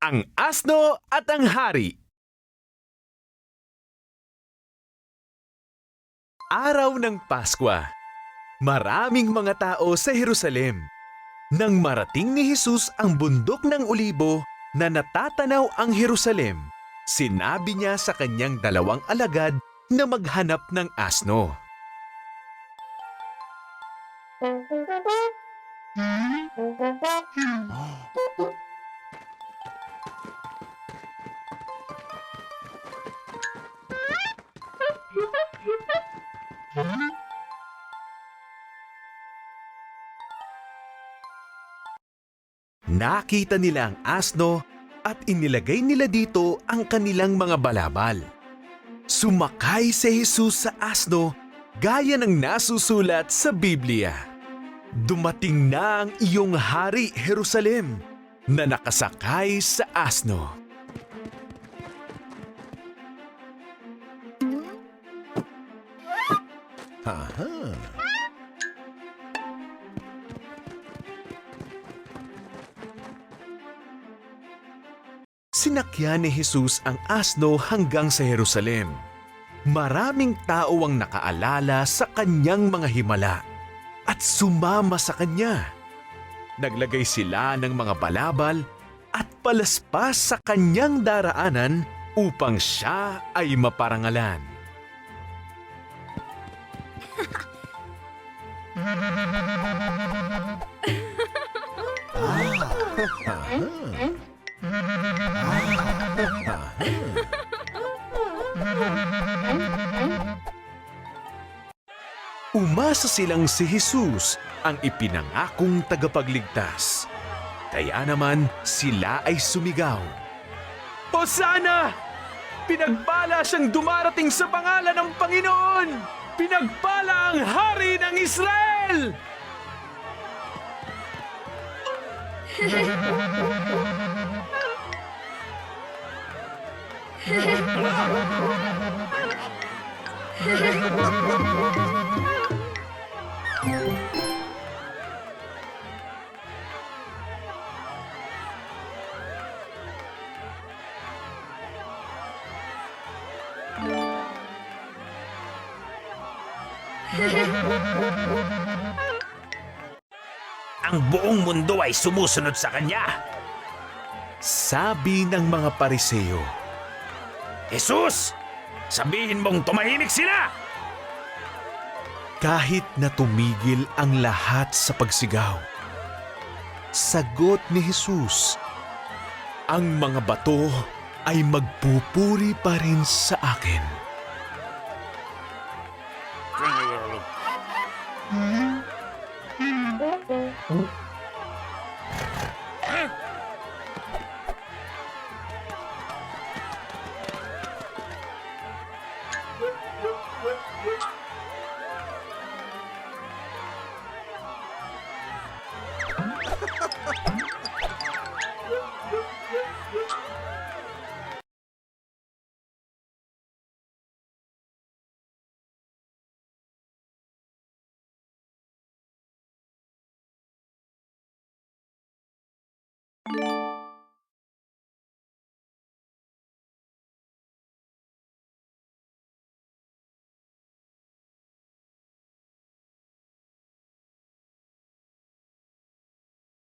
Ang Asno at ang Hari. Araw ng Pasko. Maraming mga tao sa Jerusalem. Nang marating ni Jesus ang bundok ng Olibo na natatanaw ang Jerusalem, sinabi niya sa kanyang dalawang alagad na maghanap ng asno. Nakita nila ang asno at inilagay nila dito ang kanilang mga balabal. Sumakay si Jesus sa asno gaya ng nasusulat sa Biblia. Dumating na ang iyong hari, Jerusalem, na nakasakay sa asno. Sinakyan ni Jesus ang asno hanggang sa Jerusalem. Maraming tao ang nakaalala sa kanyang mga himala at sumama sa kanya. Naglagay sila ng mga balabal at palaspas sa kanyang daraanan upang siya ay maparangalan. Umasa silang si Jesus ang ipinangakong tagapagligtas. Kaya naman sila ay sumigaw, "Hosana! Pinagpala siyang dumarating sa pangalan ng Panginoon! Pinagpala ang Hari ng Israel!" Ang buong mundo ay sumusunod sa kanya. Sabi ng mga Pariseo, Jesus, sabihin mong tumahimik sila! kahit na tumigil ang lahat sa pagsigaw. Sagot ni Jesus, "Ang mga bato ay magpupuri pa rin sa akin."